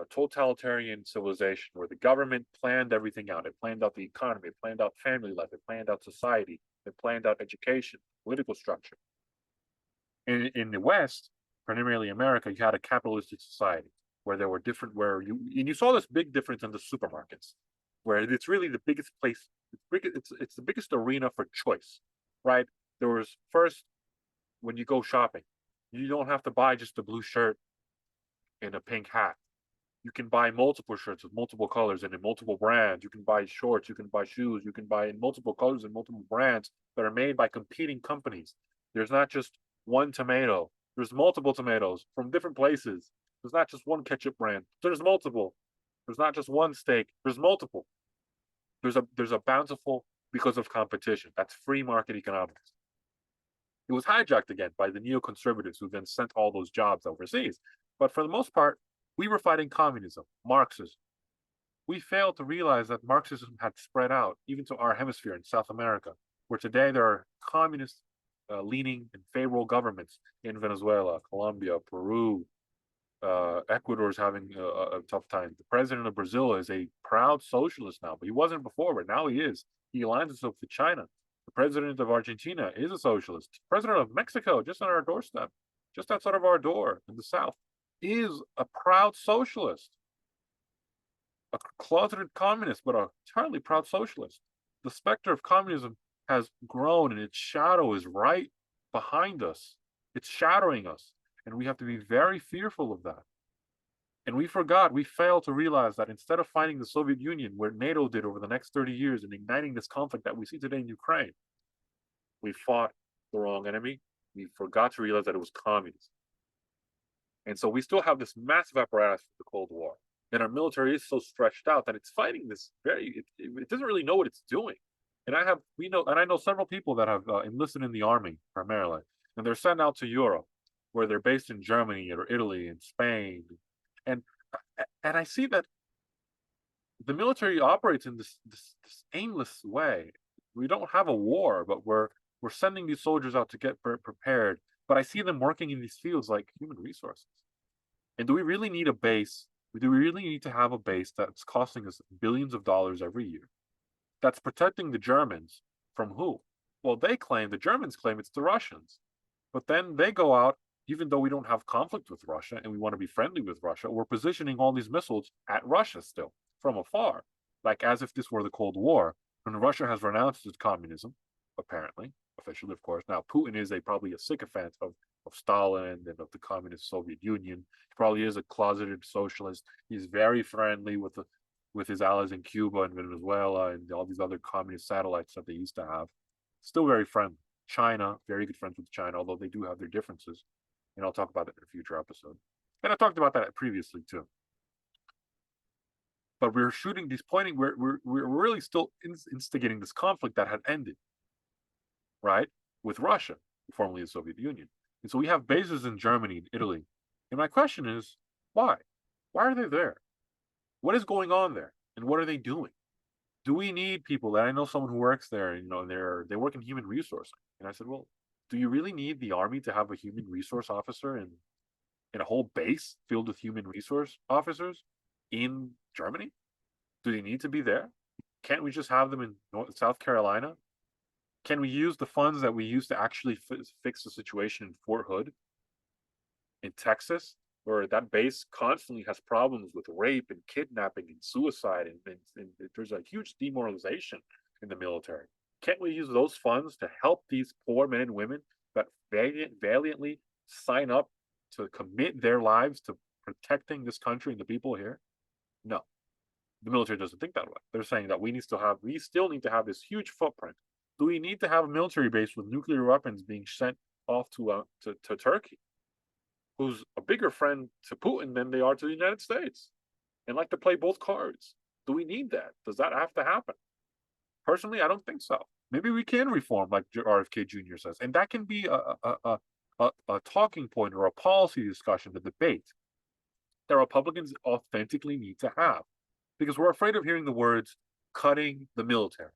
totalitarian civilization where the government planned everything out. It planned out the economy, it planned out family life, it planned out society, it planned out education, political structure. In the West, primarily America, you had a capitalistic society where there were different, you saw this big difference in the supermarkets, where it's really the biggest place, it's the biggest arena for choice, right? There was first, when you go shopping, you don't have to buy just a blue shirt and a pink hat. You can buy multiple shirts with multiple colors and in multiple brands. You can buy shorts, you can buy shoes, you can buy in multiple colors and multiple brands that are made by competing companies. There's not just one tomato. There's multiple tomatoes from different places. There's not just one ketchup brand. There's multiple. There's not just one steak. There's multiple. There's a bountiful because of competition. That's free market economics. It was hijacked again by the neoconservatives who then sent all those jobs overseas. But for the most part, we were fighting communism, Marxism. We failed to realize that Marxism had spread out even to our hemisphere in South America, where today there are communist leaning and favorable governments in Venezuela, Colombia, Peru. Ecuador is having a tough time. The president of Brazil is a proud socialist now, but he wasn't before, but now he is. He aligns himself with China. The president of Argentina is a socialist. The president of Mexico, just on our doorstep, just outside of our door in the south, is a proud socialist, a closeted communist, but a entirely proud socialist. The specter of communism has grown, and its shadow is right behind us. It's shadowing us, and we have to be very fearful of that. And we failed to realize that instead of fighting the Soviet Union, where NATO did over the next 30 years and igniting this conflict that we see today in Ukraine, we fought the wrong enemy. We forgot to realize that it was communism. And so we still have this massive apparatus for the Cold War. And our military is so stretched out that it's fighting this it doesn't really know what it's doing. And I know several people that have enlisted in the army primarily, and they're sent out to Europe, where they're based in Germany or Italy and Spain. And I see that the military operates in this aimless way. We don't have a war, but we're sending these soldiers out to get prepared. But I see them working in these fields like human resources. And do we really need a base? Do we really need to have a base that's costing us billions of dollars every year, that's protecting the Germans from who? Well, the Germans claim it's the Russians. But then they go out, even though we don't have conflict with Russia and we want to be friendly with Russia, we're positioning all these missiles at Russia still from afar, like as if this were the Cold War. And Russia has renounced its communism, apparently, officially, of course. Now, Putin is probably a sycophant of Stalin and of the communist Soviet Union. He probably is a closeted socialist. He's very friendly with his allies in Cuba and Venezuela and all these other communist satellites that they used to have. Still very friendly. China, very good friends with China, although they do have their differences. And I'll talk about that in a future episode. And I talked about that previously too. But we're really still instigating this conflict that had ended, right? With Russia, formerly the Soviet Union. And so we have bases in Germany and Italy. And my question is, why? Why are they there? What is going on there? And what are they doing? Do we need people that I know someone who works there, they work in human resource. And I said, well, do you really need the army to have a human resource officer in a whole base filled with human resource officers in Germany? Do they need to be there? Can't we just have them in South Carolina? Can we use the funds that we used to actually fix the situation in Fort Hood in Texas, where that base constantly has problems with rape and kidnapping and suicide, and there's a huge demoralization in the military? Can't we use those funds to help these poor men and women that valiantly sign up to commit their lives to protecting this country and the people here? No, the military doesn't think that way. They're saying that we still need to have this huge footprint. Do we need to have a military base with nuclear weapons being sent off to Turkey, who's a bigger friend to Putin than they are to the United States, and like to play both cards? Do we need that? Does that have to happen? Personally, I don't think so. Maybe we can reform, like RFK Jr. says, and that can be a talking point or a policy discussion, the debate that Republicans authentically need to have, because we're afraid of hearing the words cutting the military.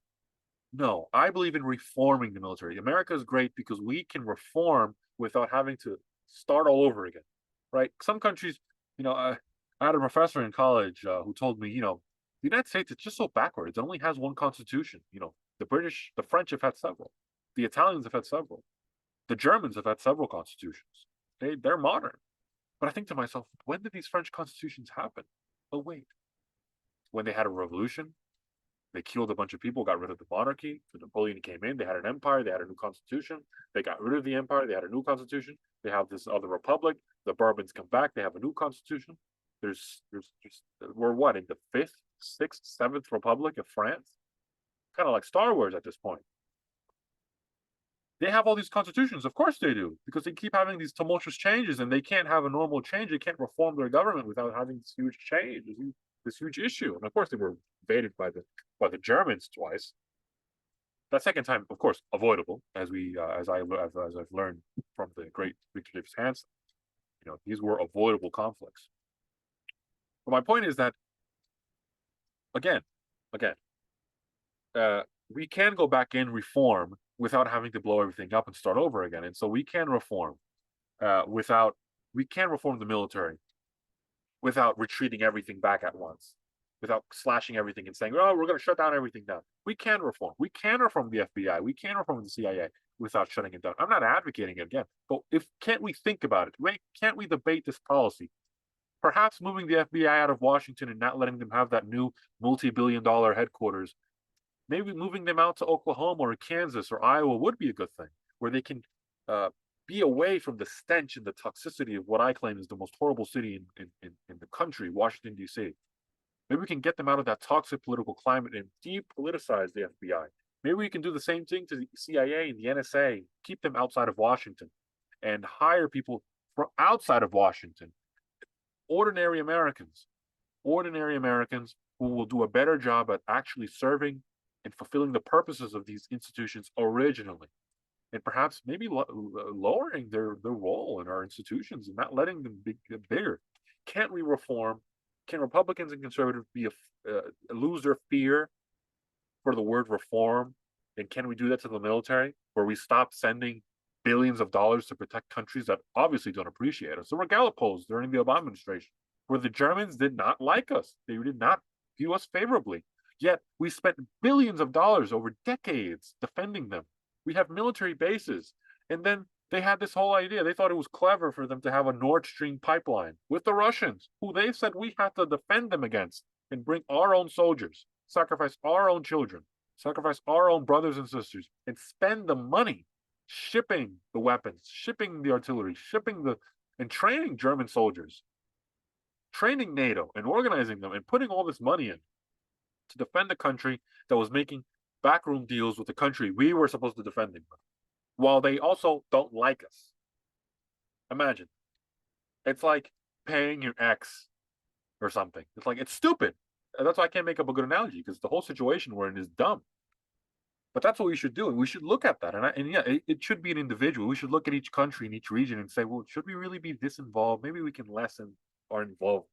No, I believe in reforming the military. America is great because we can reform without having to start all over again, right? Some countries, I had a professor in college who told me, the United States is just so backwards. It only has one constitution. The British, the French have had several. The Italians have had several. The Germans have had several constitutions. They're modern. But I think to myself, when did these French constitutions happen? Oh, wait. When they had a revolution, they killed a bunch of people, got rid of the monarchy. So Napoleon came in, they had an empire, they had a new constitution. They got rid of the empire, they had a new constitution. They have this other republic. The Bourbons come back, they have a new constitution. We're what, in the fifth, sixth, seventh republic of France? Kind of like Star Wars at this point. They have all these constitutions, of course they do, because they keep having these tumultuous changes, and they can't have a normal change. They can't reform their government without having this huge change, this huge issue. And of course, they were invaded by the Germans twice. That second time, of course, avoidable, as I've learned from the great Victor Davis Hanson. These were avoidable conflicts. But my point is that, again, we can go back and reform without having to blow everything up and start over again. And so we can reform we can reform the military without retreating everything back at once, without slashing everything and saying, oh, we're going to shut down everything down. We can reform. We can reform the FBI. We can reform the CIA without shutting it down. I'm not advocating it again, but can't we think about it? Can't we debate this policy? Perhaps moving the FBI out of Washington and not letting them have that new multi-billion-dollar headquarters, maybe moving them out to Oklahoma or Kansas or Iowa would be a good thing, where they can be away from the stench and the toxicity of what I claim is the most horrible city in the country, Washington, D.C. Maybe we can get them out of that toxic political climate and depoliticize the FBI. Maybe we can do the same thing to the CIA and the NSA, keep them outside of Washington, and hire people from outside of Washington, ordinary Americans who will do a better job at actually serving and fulfilling the purposes of these institutions originally, and perhaps maybe lowering their role in our institutions and not letting them get bigger. Can't we reform? Can Republicans and conservatives lose their fear for the word reform? And can we do that to the military, where we stop sending billions of dollars to protect countries that obviously don't appreciate us? There were Gallup polls during the Obama administration where the Germans did not like us. They did not view us favorably. Yet we spent billions of dollars over decades defending them. We have military bases. And then they had this whole idea. They thought it was clever for them to have a Nord Stream pipeline with the Russians, who they said we have to defend them against, and bring our own soldiers, sacrifice our own children, sacrifice our own brothers and sisters, and spend the money shipping the weapons, shipping the artillery, and training German soldiers, training NATO and organizing them and putting all this money in to defend a country that was making backroom deals with the country we were supposed to defend them with, while they also don't like us. Imagine. It's like paying your ex or something. It's stupid. That's why I can't make up a good analogy, because the whole situation we're in is dumb. But that's what we should do. And we should look at that. It should be an individual. We should look at each country and each region and say, well, should we really be this involved? Maybe we can lessen our involvement.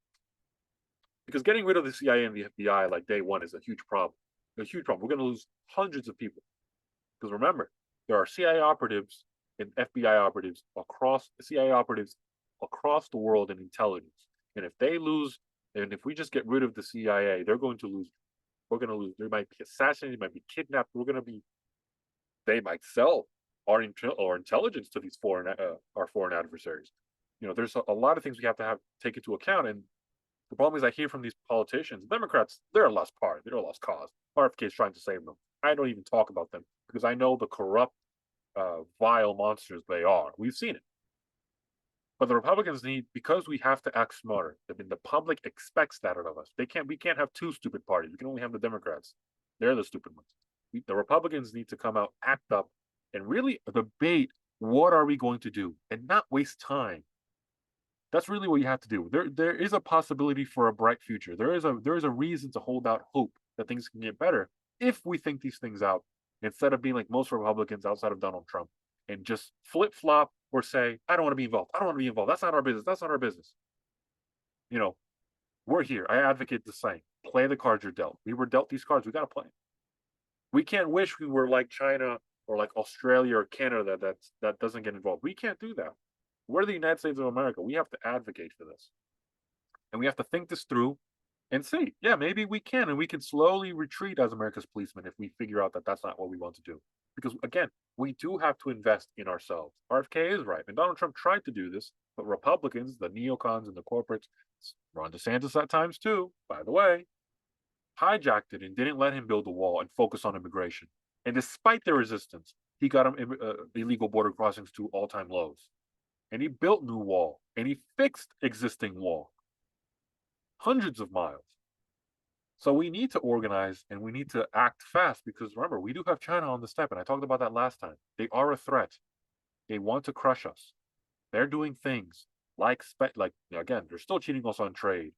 Because getting rid of the CIA and the FBI like day one is a huge problem. A huge problem. We're going to lose hundreds of people. Because remember, there are CIA operatives and FBI operatives across the world in intelligence. And if we just get rid of the CIA, they're going to lose We're going to lose. They might be assassinated, they might be kidnapped. We're going to be. They might sell our intelligence to these our foreign adversaries. There's a lot of things we have take into account, and the problem is I hear from these politicians, Democrats, they're a lost party, they're a lost cause. RFK is trying to save them. I don't even talk about them because I know the corrupt, vile monsters they are. We've seen it. But the Republicans need, because we have to act smarter. I mean, the public expects that out of us. We can't have two stupid parties. We can only have the Democrats. They're the stupid ones. The Republicans need to come out, act up, and really debate what are we going to do, and not waste time. That's really what you have to do. There is a possibility for a bright future. There is a reason to hold out hope that things can get better if we think these things out, instead of being like most Republicans outside of Donald Trump and just flip flop or say, I don't want to be involved. I don't want to be involved. That's not our business. That's not our business. You know, we're here. I advocate the same. Play the cards you're dealt. We were dealt these cards. We got to play. We can't wish we were like China or like Australia or Canada that doesn't get involved. We can't do that. We're the United States of America. We have to advocate for this. And we have to think this through and see, yeah, maybe we can. And we can slowly retreat as America's policemen if we figure out that that's not what we want to do. Because again, we do have to invest in ourselves. RFK is right. And Donald Trump tried to do this, but Republicans, the neocons and the corporates, Ron DeSantis at times too, by the way, hijacked it and didn't let him build a wall and focus on immigration. And despite their resistance, he got illegal border crossings to all-time lows. And he built new wall, and he fixed existing wall, hundreds of miles. So we need to organize and we need to act fast, because remember, we do have China on the step, and I talked about that last time. They are a threat. They want to crush us. They're doing things like again, they're still cheating us on trade,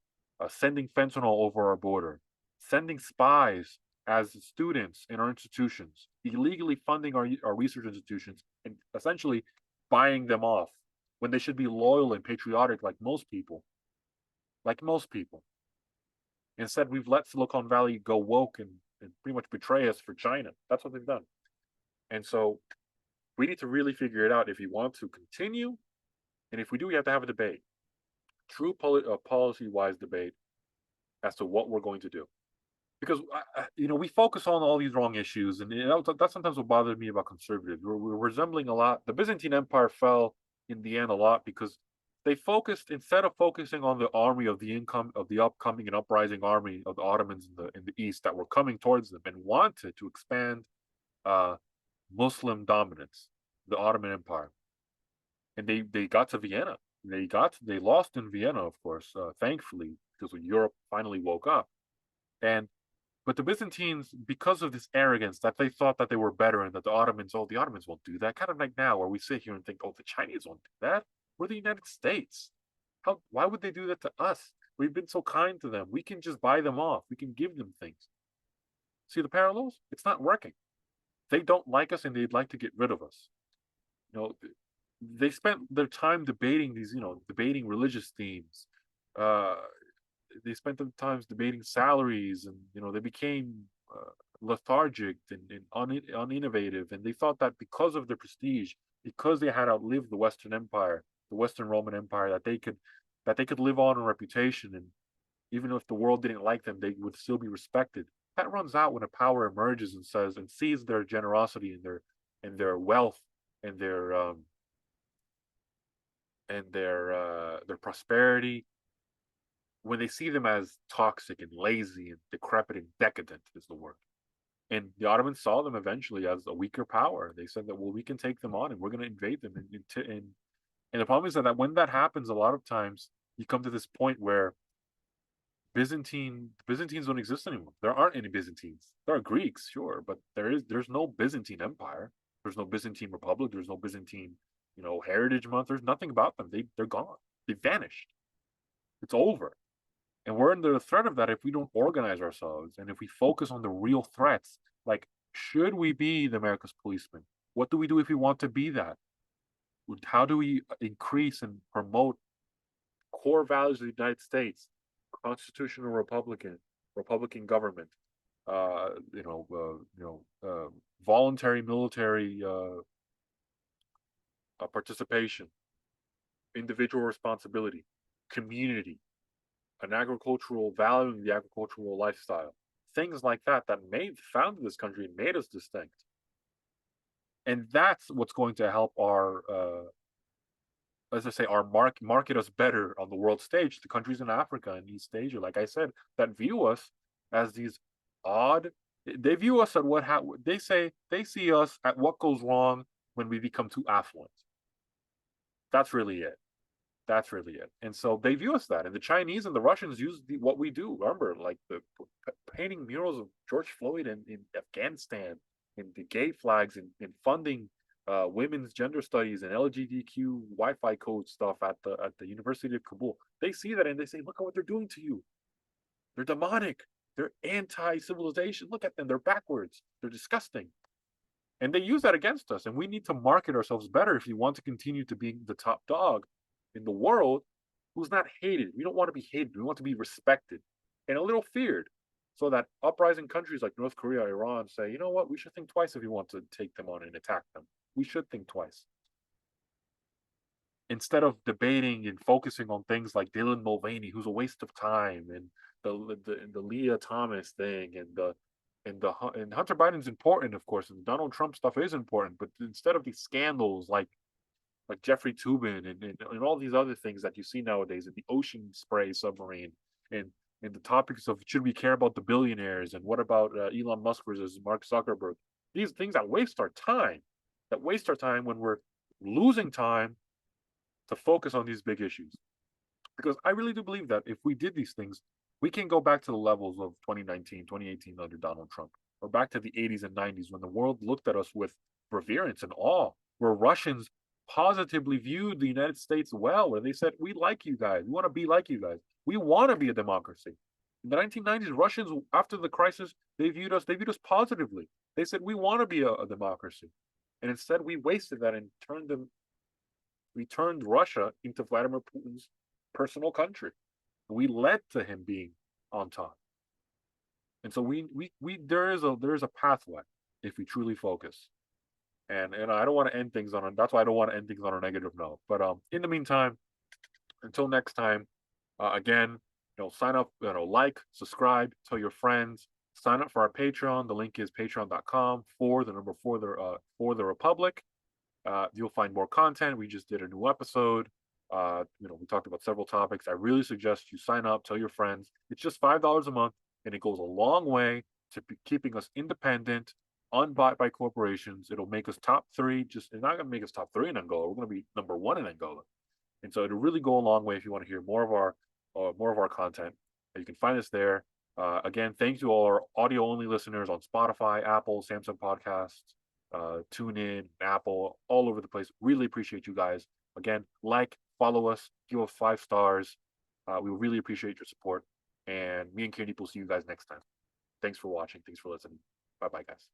sending fentanyl over our border, sending spies as students in our institutions, illegally funding our research institutions, and essentially buying them off when they should be loyal and patriotic like most people. Like most people. Instead, we've let Silicon Valley go woke and pretty much betray us for China. That's what they've done. And so we need to really figure it out if we want to continue. And if we do, we have to have a debate, true policy-wise debate as to what we're going to do. Because we focus on all these wrong issues, and that's sometimes what bothered me about conservatives. We're resembling a lot. The Byzantine Empire fell in the end a lot because they focused, instead of focusing on the army of the upcoming and uprising army of the Ottomans in the east that were coming towards them and wanted to expand Muslim dominance, the Ottoman Empire. And they got to Vienna. They lost in Vienna, of course, thankfully, because Europe finally woke up. But the Byzantines, because of this arrogance that they thought that they were better and that the Ottomans won't do that. Kind of like now where we sit here and think, the Chinese won't do that. We're the United States. Why would they do that to us? We've been so kind to them. We can just buy them off. We can give them things. See the parallels? It's not working. They don't like us and they'd like to get rid of us. They spent their time debating debating religious themes. They spent their times debating salaries, and they became lethargic and uninnovative, and they thought that because of their prestige, because they had outlived the Western Empire, the Western Roman Empire, that they could live on in reputation, and even if the world didn't like them, they would still be respected. That runs out when a power emerges and sees their generosity and their wealth and their prosperity. When they see them as toxic and lazy and decrepit and decadent is the word. And the Ottomans saw them eventually as a weaker power. They said that, well, we can take them on and we're going to invade them. And the problem is that when that happens, a lot of times you come to this point where Byzantines don't exist anymore. There aren't any Byzantines. There are Greeks, sure, but there's no Byzantine Empire. There's no Byzantine Republic. There's no Byzantine, Heritage Month. There's nothing about them. They're gone. They vanished. It's over. And we're under the threat of that if we don't organize ourselves and if we focus on the real threats. Like, should we be the America's policeman? What do we do if we want to be that? How do we increase and promote core values of the United States? Constitutional Republican government, voluntary military participation, individual responsibility, community, valuing the agricultural lifestyle, things like that made founded this country and made us distinct. And that's what's going to help our as I say, our market us better on the world stage to countries in Africa and East Asia, like I said, that view us as these odd. They view us at they say they see us at what goes wrong when we become too affluent. That's really it. That's really it. And so they view us that. And the Chinese and the Russians use what we do. Remember, like the painting murals of George Floyd in Afghanistan, and the gay flags, and funding women's gender studies and LGBTQ Wi-Fi code stuff at the University of Kabul. They see that and they say, look at what they're doing to you. They're demonic. They're anti-civilization. Look at them. They're backwards. They're disgusting. And they use that against us. And we need to market ourselves better if you want to continue to be the top dog in the world who's not hated. We don't want to be hated. We want to be respected and a little feared, so that uprising countries like North Korea, Iran say, you know what, we should think twice if we want to take them on and attack them. We should think twice. Instead of debating and focusing on things like Dylan Mulvaney, who's a waste of time, and the Leah Thomas thing, and Hunter Biden's important, of course, and Donald Trump stuff is important, but instead of these scandals like Jeffrey Tubin and all these other things that you see nowadays, in the ocean spray submarine, and the topics of should we care about the billionaires, and what about Elon Musk versus Mark Zuckerberg, these things that waste our time, when we're losing time to focus on these big issues. Because I really do believe that if we did these things, we can go back to the levels of 2019, 2018 under Donald Trump, or back to the 80s and 90s when the world looked at us with reverence and awe, where Russians positively viewed the United States well, where they said, we like you guys. We want to be like you guys. We want to be a democracy. In the 1990s, Russians, after the crisis, they viewed us positively. They said, we want to be a democracy. And instead, we wasted that and turned Russia into Vladimir Putin's personal country. We led to him being on top. And so there is a pathway if we truly focus. And I don't want to end things that's why I don't want to end things on a negative note. But in the meantime, until next time, again, sign up, like, subscribe, tell your friends, sign up for our Patreon. The link is patreon.com for the Republic. You'll find more content. We just did a new episode. We talked about several topics. I really suggest you sign up, tell your friends. It's just $5 a month, and it goes a long way to keeping us independent, unbought by corporations. It'll make us top 3. It's not going to make us top 3 in Angola. We're going to be number 1 in Angola, and so it'll really go a long way if you want to hear more of our content. You can find us there. Again, thank you all our audio only listeners on Spotify, Apple, Samsung Podcasts, TuneIn, Apple, all over the place. Really appreciate you guys. Again, follow us, give us 5 stars. We really appreciate your support. And me and Kieran will see you guys next time. Thanks for watching. Thanks for listening. Bye-bye, guys.